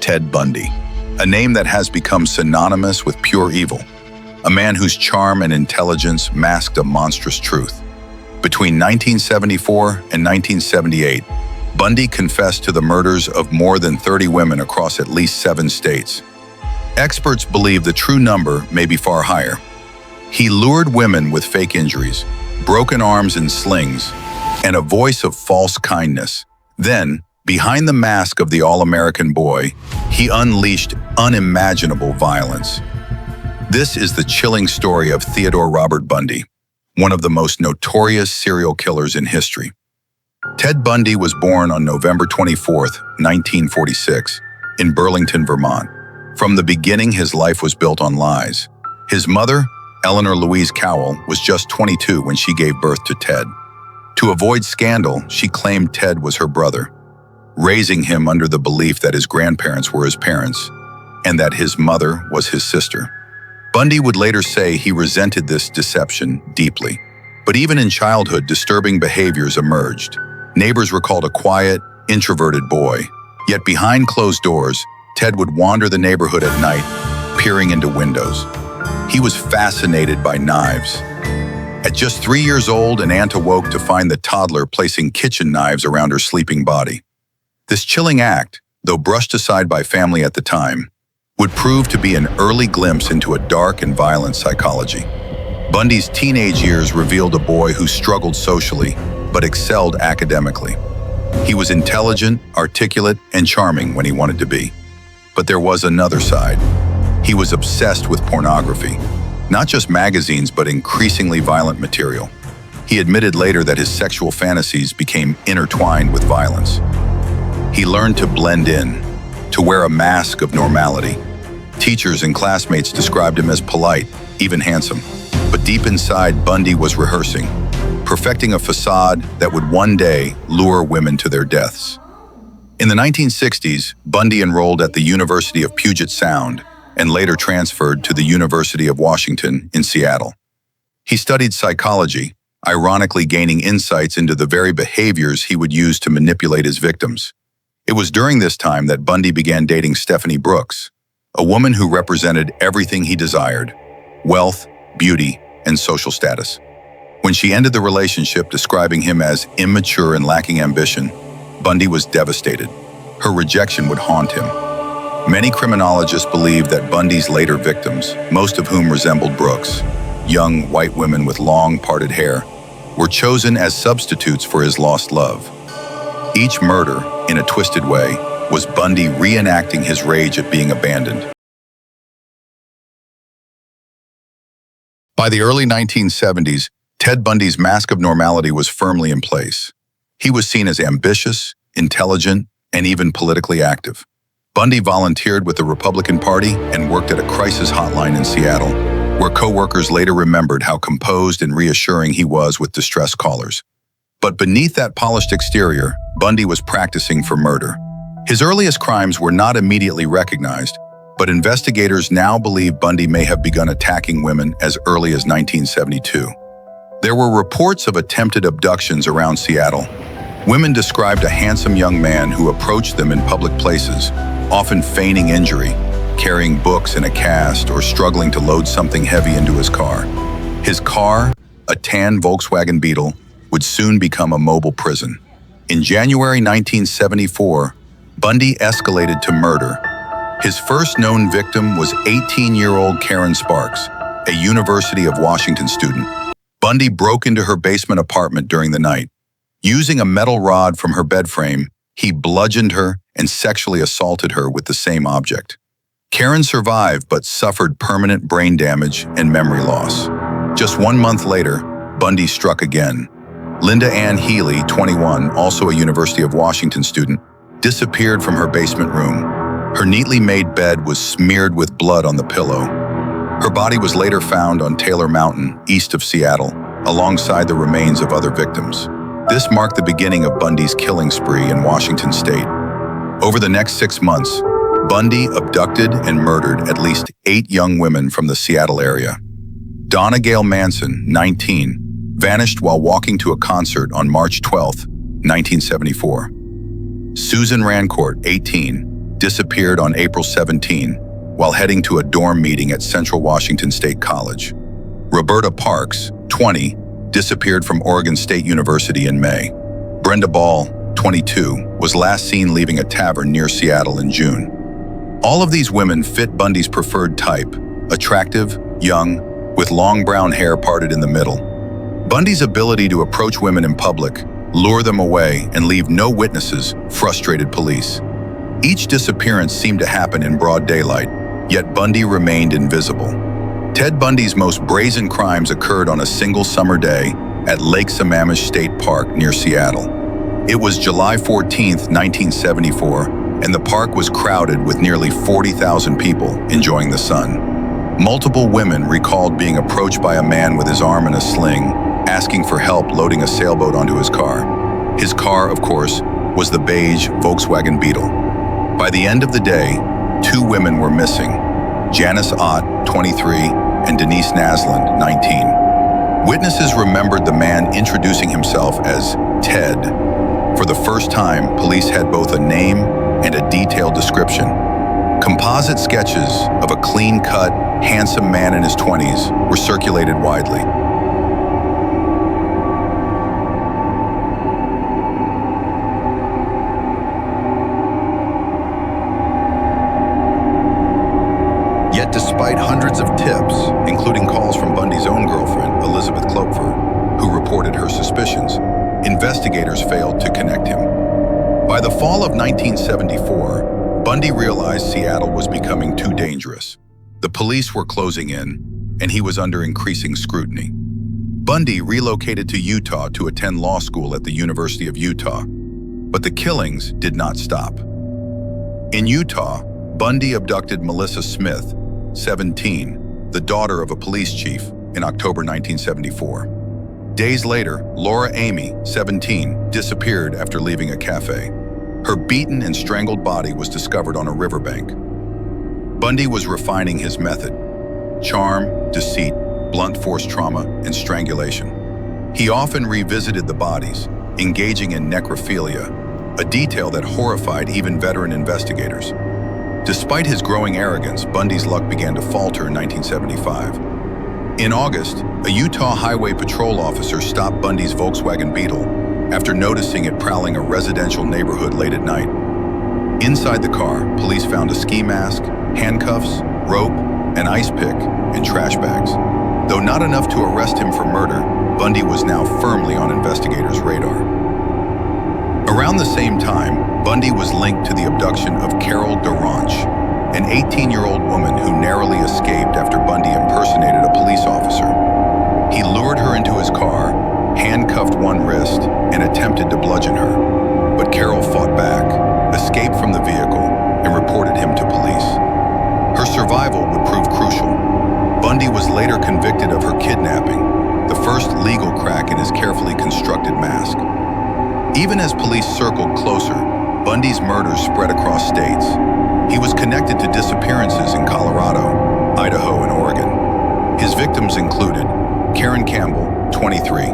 Ted Bundy, a name that has become synonymous with pure evil, a man whose charm and intelligence masked a monstrous truth. Between 1974 and 1978, Bundy confessed to the murders of more than 30 women across at least 7 states. Experts believe the true number may be far higher. He lured women with fake injuries, broken arms and slings, and a voice of false kindness. Then, behind the mask of the all-American boy, he unleashed unimaginable violence. This is the chilling story of Theodore Robert Bundy, one of the most notorious serial killers in history. Ted Bundy was born on November 24, 1946, in Burlington, Vermont. From the beginning, his life was built on lies. His mother, Eleanor Louise Cowell, was just 22 when she gave birth to Ted. To avoid scandal, she claimed Ted was her brother, raising him under the belief that his grandparents were his parents and that his mother was his sister. Bundy would later say he resented this deception deeply. But even in childhood, disturbing behaviors emerged. Neighbors recalled a quiet, introverted boy. Yet behind closed doors, Ted would wander the neighborhood at night, peering into windows. He was fascinated by knives. At just 3 years old, an aunt awoke to find the toddler placing kitchen knives around her sleeping body. This chilling act, though brushed aside by family at the time, would prove to be an early glimpse into a dark and violent psychology. Bundy's teenage years revealed a boy who struggled socially, but excelled academically. He was intelligent, articulate, and charming when he wanted to be. But there was another side. He was obsessed with pornography, not just magazines, but increasingly violent material. He admitted later that his sexual fantasies became intertwined with violence. He learned to blend in, to wear a mask of normality. Teachers and classmates described him as polite, even handsome. But deep inside, Bundy was rehearsing, perfecting a facade that would one day lure women to their deaths. In the 1960s, Bundy enrolled at the University of Puget Sound and later transferred to the University of Washington in Seattle. He studied psychology, ironically gaining insights into the very behaviors he would use to manipulate his victims. It was during this time that Bundy began dating Stephanie Brooks, a woman who represented everything he desired: wealth, beauty, and social status. When she ended the relationship, describing him as immature and lacking ambition, Bundy was devastated. Her rejection would haunt him. Many criminologists believe that Bundy's later victims, most of whom resembled Brooks, young white women with long parted hair, were chosen as substitutes for his lost love. Each murder, in a twisted way, was Bundy reenacting his rage at being abandoned. By the early 1970s, Ted Bundy's mask of normality was firmly in place. He was seen as ambitious, intelligent, and even politically active. Bundy volunteered with the Republican Party and worked at a crisis hotline in Seattle, where co-workers later remembered how composed and reassuring he was with distressed callers. But beneath that polished exterior, Bundy was practicing for murder. His earliest crimes were not immediately recognized, but investigators now believe Bundy may have begun attacking women as early as 1972. There were reports of attempted abductions around Seattle. Women described a handsome young man who approached them in public places, often feigning injury, carrying books in a cast, or struggling to load something heavy into his car. His car, a tan Volkswagen Beetle, would soon become a mobile prison. In January 1974, Bundy escalated to murder. His first known victim was 18-year-old Karen Sparks, a University of Washington student. Bundy broke into her basement apartment during the night. Using a metal rod from her bed frame, he bludgeoned her and sexually assaulted her with the same object. Karen survived but suffered permanent brain damage and memory loss. Just 1 month later, Bundy struck again. Linda Ann Healy, 21, also a University of Washington student, disappeared from her basement room. Her neatly made bed was smeared with blood on the pillow. Her body was later found on Taylor Mountain, east of Seattle, alongside the remains of other victims. This marked the beginning of Bundy's killing spree in Washington state. Over the next 6 months, Bundy abducted and murdered at least 8 young women from the Seattle area. Donna Gail Manson, 19, vanished while walking to a concert on March 12, 1974. Susan Rancourt, 18, disappeared on April 17 while heading to a dorm meeting at Central Washington State College. Roberta Parks, 20, disappeared from Oregon State University in May. Brenda Ball, 22, was last seen leaving a tavern near Seattle in June. All of these women fit Bundy's preferred type: attractive, young, with long brown hair parted in the middle. Bundy's ability to approach women in public, lure them away, and leave no witnesses frustrated police. Each disappearance seemed to happen in broad daylight, yet Bundy remained invisible. Ted Bundy's most brazen crimes occurred on a single summer day at Lake Sammamish State Park near Seattle. It was July 14, 1974, and the park was crowded with nearly 40,000 people enjoying the sun. Multiple women recalled being approached by a man with his arm in a sling, asking for help loading a sailboat onto his car. His car, of course, was the beige Volkswagen Beetle. By the end of the day, 2 women were missing: Janice Ott, 23, and Denise Naslund, 19. Witnesses remembered the man introducing himself as Ted. For the first time, police had both a name and a detailed description. Composite sketches of a clean-cut, handsome man in his 20s were circulated widely. Yet despite hundreds of tips, including calls from Bundy's own girlfriend, Elizabeth Klopfer, who reported her suspicions, investigators failed to connect him. By the fall of 1974, Bundy realized Seattle was becoming too dangerous. The police were closing in, and he was under increasing scrutiny. Bundy relocated to Utah to attend law school at the University of Utah, but the killings did not stop. In Utah, Bundy abducted Melissa Smith, 17, the daughter of a police chief, in October 1974. Days later, Laura Amy, 17, disappeared after leaving a cafe. Her beaten and strangled body was discovered on a riverbank. Bundy was refining his method: charm, deceit, blunt force trauma, and strangulation. He often revisited the bodies, engaging in necrophilia, a detail that horrified even veteran investigators. Despite his growing arrogance, Bundy's luck began to falter in 1975. In August, a Utah Highway Patrol officer stopped Bundy's Volkswagen Beetle after noticing it prowling a residential neighborhood late at night. Inside the car, police found a ski mask, handcuffs, rope, an ice pick, and trash bags. Though not enough to arrest him for murder, Bundy was now firmly on investigators' radar. Around the same time, Bundy was linked to the abduction of Carol DeRanche, an 18-year-old woman who narrowly escaped after Bundy impersonated a police officer. He lured her into his car, handcuffed one wrist, and attempted to bludgeon her. But Carol fought back, escaped from the vehicle, and reported him to police. Her survival would prove crucial. Bundy was later convicted of her kidnapping, the first legal crack in his carefully constructed mask. Even as police circled closer, Bundy's murders spread across states. He was connected to disappearances in Colorado, Idaho, and Oregon. His victims included Karen Campbell, 23,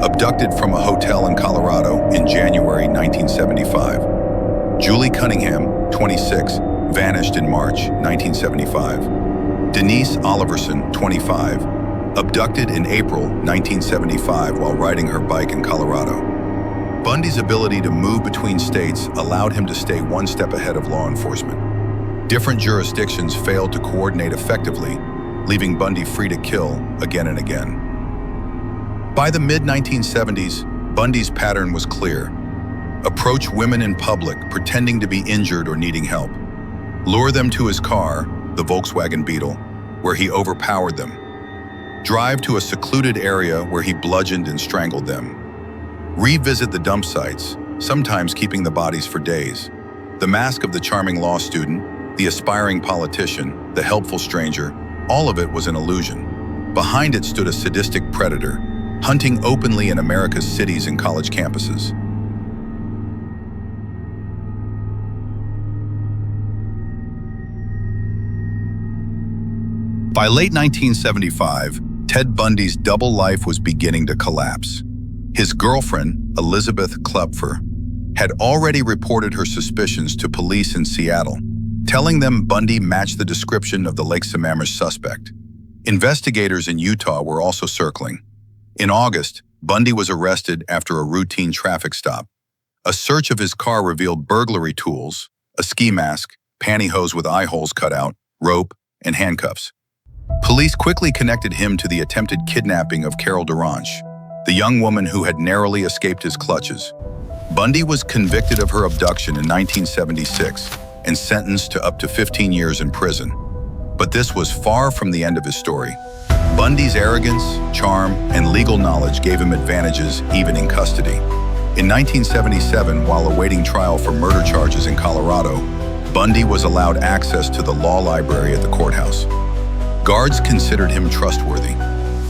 abducted from a hotel in Colorado in January 1975. Julie Cunningham, 26, vanished in March 1975. Denise Oliverson, 25, abducted in April 1975 while riding her bike in Colorado. Bundy's ability to move between states allowed him to stay one step ahead of law enforcement. Different jurisdictions failed to coordinate effectively, leaving Bundy free to kill again and again. By the mid-1970s, Bundy's pattern was clear: approach women in public pretending to be injured or needing help, lure them to his car, the Volkswagen Beetle, where he overpowered them, drive to a secluded area where he bludgeoned and strangled them, revisit the dump sites, sometimes keeping the bodies for days. The mask of the charming law student, the aspiring politician, the helpful stranger, all of it was an illusion. Behind it stood a sadistic predator, hunting openly in America's cities and college campuses. By late 1975, Ted Bundy's double life was beginning to collapse. His girlfriend, Elizabeth Klopfer, had already reported her suspicions to police in Seattle, telling them Bundy matched the description of the Lake Sammamish suspect. Investigators in Utah were also circling. In August, Bundy was arrested after a routine traffic stop. A search of his car revealed burglary tools, a ski mask, pantyhose with eye holes cut out, rope, and handcuffs. Police quickly connected him to the attempted kidnapping of Carol Duranche, the young woman who had narrowly escaped his clutches. Bundy was convicted of her abduction in 1976 and sentenced to up to 15 years in prison. But this was far from the end of his story. Bundy's arrogance, charm, and legal knowledge gave him advantages even in custody. In 1977, while awaiting trial for murder charges in Colorado, Bundy was allowed access to the law library at the courthouse. Guards considered him trustworthy.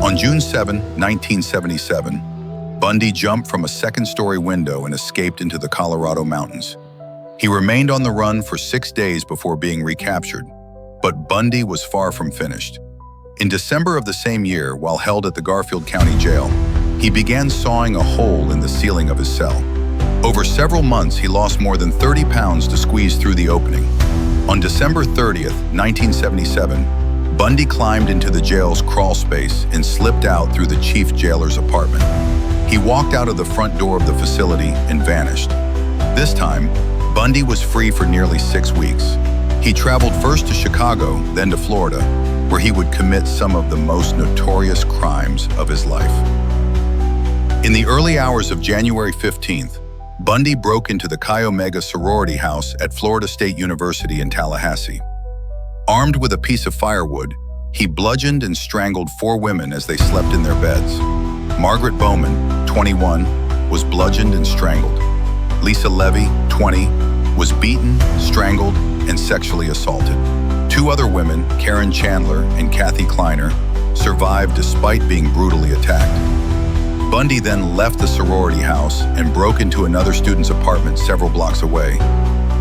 On June 7, 1977, Bundy jumped from a second-story window and escaped into the Colorado mountains. He remained on the run for 6 days before being recaptured, but Bundy was far from finished. In December of the same year, while held at the Garfield County Jail, he began sawing a hole in the ceiling of his cell. Over several months, he lost more than 30 pounds to squeeze through the opening. On December 30th, 1977, Bundy climbed into the jail's crawl space and slipped out through the chief jailer's apartment. He walked out of the front door of the facility and vanished. This time, Bundy was free for nearly 6 weeks. He traveled first to Chicago, then to Florida, where he would commit some of the most notorious crimes of his life. In the early hours of January 15th, Bundy broke into the Chi Omega sorority house at Florida State University in Tallahassee. Armed with a piece of firewood, he bludgeoned and strangled 4 women as they slept in their beds. Margaret Bowman, 21, was bludgeoned and strangled. Lisa Levy, 20, was beaten, strangled, and sexually assaulted. 2 other women, Karen Chandler and Kathy Kleiner, survived despite being brutally attacked. Bundy then left the sorority house and broke into another student's apartment several blocks away,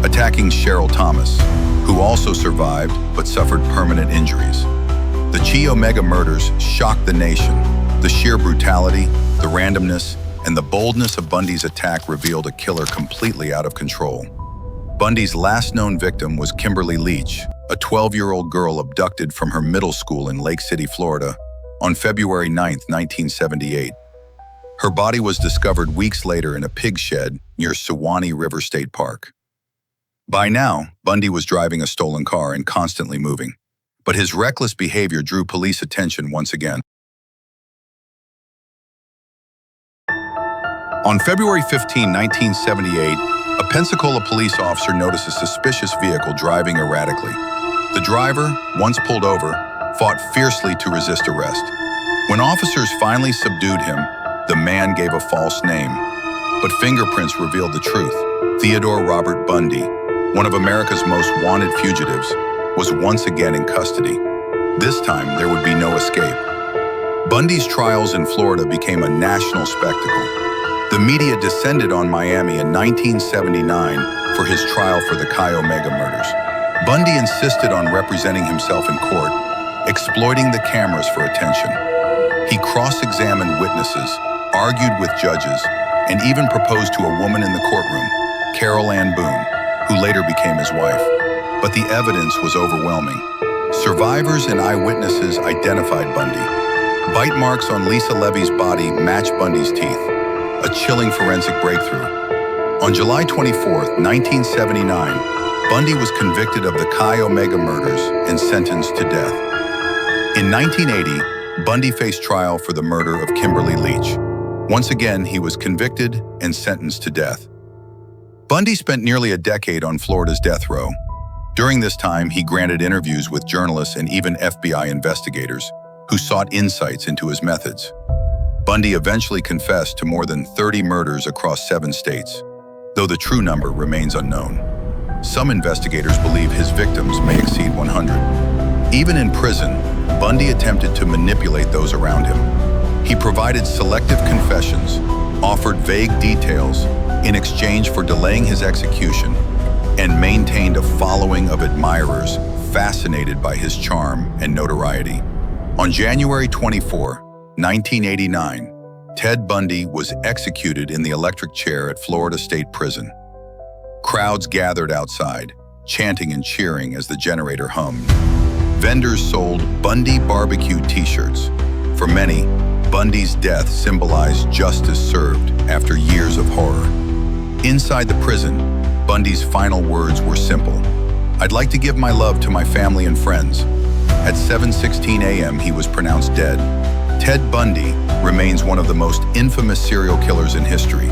attacking Cheryl Thomas, who also survived but suffered permanent injuries. The Chi Omega murders shocked the nation. The sheer brutality, the randomness, and the boldness of Bundy's attack revealed a killer completely out of control. Bundy's last known victim was Kimberly Leach, a 12-year-old girl abducted from her middle school in Lake City, Florida, on February 9, 1978. Her body was discovered weeks later in a pig shed near Suwannee River State Park. By now, Bundy was driving a stolen car and constantly moving, but his reckless behavior drew police attention once again. On February 15, 1978, a Pensacola police officer noticed a suspicious vehicle driving erratically. The driver, once pulled over, fought fiercely to resist arrest. When officers finally subdued him, the man gave a false name, but fingerprints revealed the truth. Theodore Robert Bundy, one of America's most wanted fugitives, was once again in custody. This time, there would be no escape. Bundy's trials in Florida became a national spectacle. The media descended on Miami in 1979 for his trial for the Chi Omega murders. Bundy insisted on representing himself in court, exploiting the cameras for attention. He cross-examined witnesses, argued with judges, and even proposed to a woman in the courtroom, Carol Ann Boone, who later became his wife. But the evidence was overwhelming. Survivors and eyewitnesses identified Bundy. Bite marks on Lisa Levy's body matched Bundy's teeth, a chilling forensic breakthrough. On July 24, 1979, Bundy was convicted of the Chi Omega murders and sentenced to death. In 1980, Bundy faced trial for the murder of Kimberly Leach. Once again, he was convicted and sentenced to death. Bundy spent nearly a decade on Florida's death row. During this time, he granted interviews with journalists and even FBI investigators who sought insights into his methods. Bundy eventually confessed to more than 30 murders across 7 states, though the true number remains unknown. Some investigators believe his victims may exceed 100. Even in prison, Bundy attempted to manipulate those around him. He provided selective confessions, offered vague details in exchange for delaying his execution, and maintained a following of admirers fascinated by his charm and notoriety. On January 24, 1989, Ted Bundy was executed in the electric chair at Florida State Prison. Crowds gathered outside, chanting and cheering as the generator hummed. Vendors sold Bundy barbecue t-shirts. For many, Bundy's death symbolized justice served after years of horror. Inside the prison, Bundy's final words were simple. "I'd like to give my love to my family and friends." At 7:16 a.m., he was pronounced dead. Ted Bundy remains one of the most infamous serial killers in history.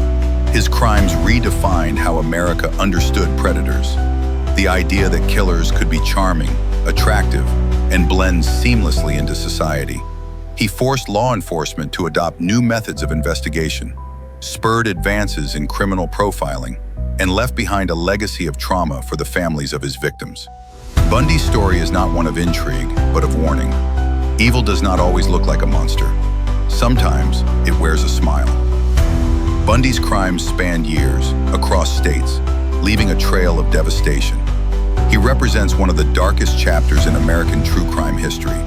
His crimes redefined how America understood predators. The idea that killers could be charming, attractive, and blend seamlessly into society. He forced law enforcement to adopt new methods of investigation, spurred advances in criminal profiling, and left behind a legacy of trauma for the families of his victims. Bundy's story is not one of intrigue, but of warning. Evil does not always look like a monster. Sometimes it wears a smile. Bundy's crimes spanned years, across states, leaving a trail of devastation. He represents one of the darkest chapters in American true crime history.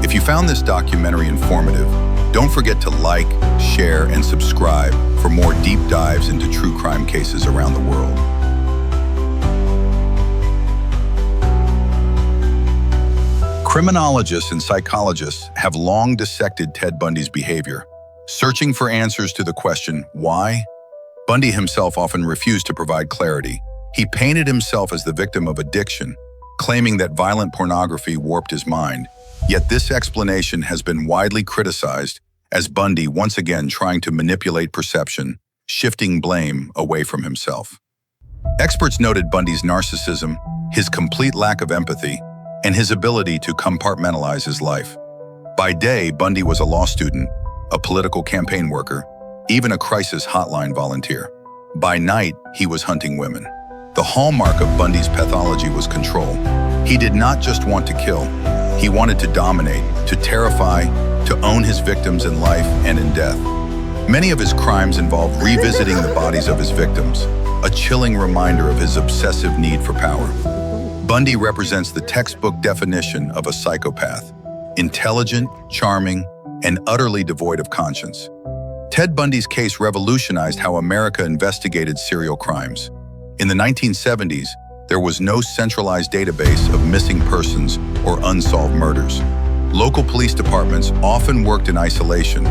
If you found this documentary informative, don't forget to like, share, and subscribe for more deep dives into true crime cases around the world. Criminologists and psychologists have long dissected Ted Bundy's behavior, searching for answers to the question, why? Bundy himself often refused to provide clarity. He painted himself as the victim of addiction, claiming that violent pornography warped his mind. Yet this explanation has been widely criticized as Bundy once again trying to manipulate perception, shifting blame away from himself. Experts noted Bundy's narcissism, his complete lack of empathy, and his ability to compartmentalize his life. By day, Bundy was a law student, a political campaign worker, even a crisis hotline volunteer. By night, he was hunting women. The hallmark of Bundy's pathology was control. He did not just want to kill. He wanted to dominate, to terrify, to own his victims in life and in death. Many of his crimes involved revisiting the bodies of his victims, a chilling reminder of his obsessive need for power. Bundy represents the textbook definition of a psychopath, intelligent, charming, and utterly devoid of conscience. Ted Bundy's case revolutionized how America investigated serial crimes. In the 1970s, there was no centralized database of missing persons or unsolved murders. Local police departments often worked in isolation,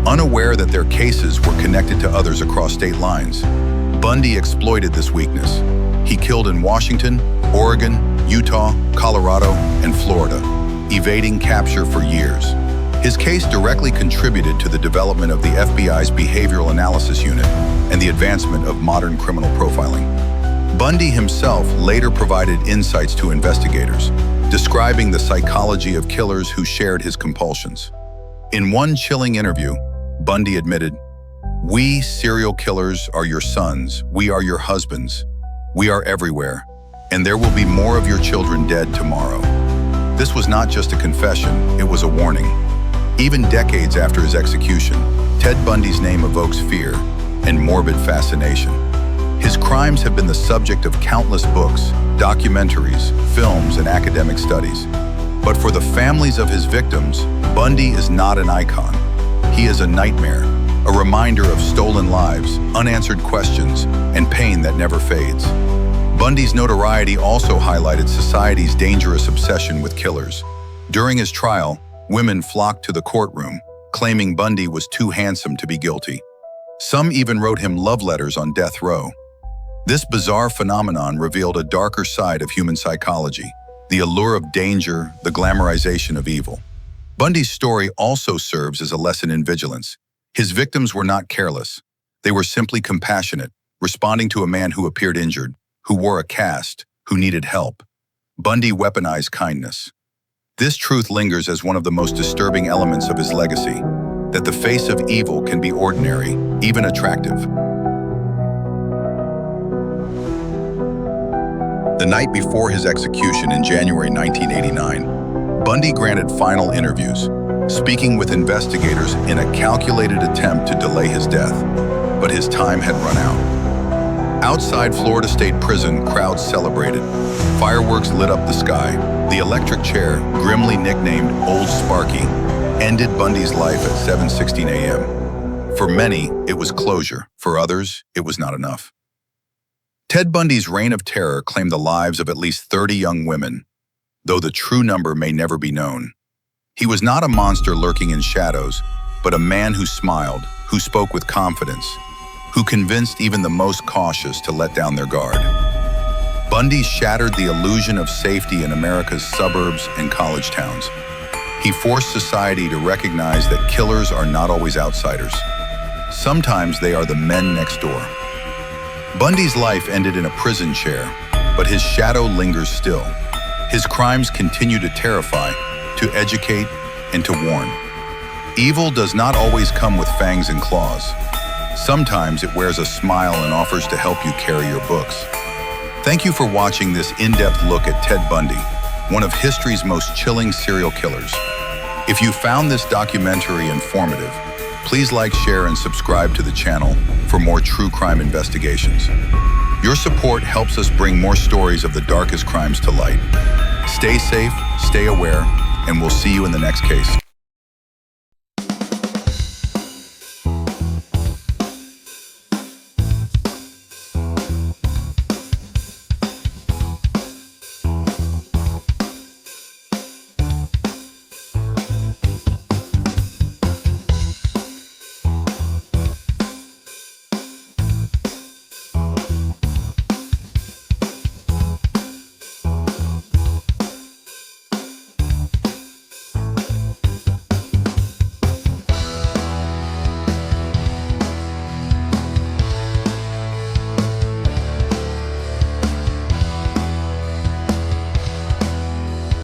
unaware that their cases were connected to others across state lines. Bundy exploited this weakness. He killed in Washington, Oregon, Utah, Colorado, and Florida, evading capture for years. His case directly contributed to the development of the FBI's Behavioral Analysis Unit and the advancement of modern criminal profiling. Bundy himself later provided insights to investigators, describing the psychology of killers who shared his compulsions. In one chilling interview, Bundy admitted, "We serial killers are your sons, we are your husbands, we are everywhere, and there will be more of your children dead tomorrow." This was not just a confession, it was a warning. Even decades after his execution, Ted Bundy's name evokes fear and morbid fascination. His crimes have been the subject of countless books, documentaries, films, and academic studies. But for the families of his victims, Bundy is not an icon. He is a nightmare, a reminder of stolen lives, unanswered questions, and pain that never fades. Bundy's notoriety also highlighted society's dangerous obsession with killers. During his trial, women flocked to the courtroom, claiming Bundy was too handsome to be guilty. Some even wrote him love letters on death row. This bizarre phenomenon revealed a darker side of human psychology, the allure of danger, the glamorization of evil. Bundy's story also serves as a lesson in vigilance. His victims were not careless. They were simply compassionate, responding to a man who appeared injured, who wore a cast, who needed help. Bundy weaponized kindness. This truth lingers as one of the most disturbing elements of his legacy, that the face of evil can be ordinary, even attractive. The night before his execution in January 1989, Bundy granted final interviews, speaking with investigators in a calculated attempt to delay his death, but his time had run out. Outside Florida State Prison, crowds celebrated. Fireworks lit up the sky. The electric chair, grimly nicknamed Old Sparky, ended Bundy's life at 7:16 a.m. For many, it was closure. For others, it was not enough. Ted Bundy's reign of terror claimed the lives of at least 30 young women, though the true number may never be known. He was not a monster lurking in shadows, but a man who smiled, who spoke with confidence, who convinced even the most cautious to let down their guard. Bundy shattered the illusion of safety in America's suburbs and college towns. He forced society to recognize that killers are not always outsiders. Sometimes they are the men next door. Bundy's life ended in a prison chair, but his shadow lingers still. His crimes continue to terrify, to educate, and to warn. Evil does not always come with fangs and claws. Sometimes it wears a smile and offers to help you carry your books. Thank you for watching this in-depth look at Ted Bundy, one of history's most chilling serial killers. If you found this documentary informative, please like, share, and subscribe to the channel for more true crime investigations. Your support helps us bring more stories of the darkest crimes to light. Stay safe, stay aware, and we'll see you in the next case.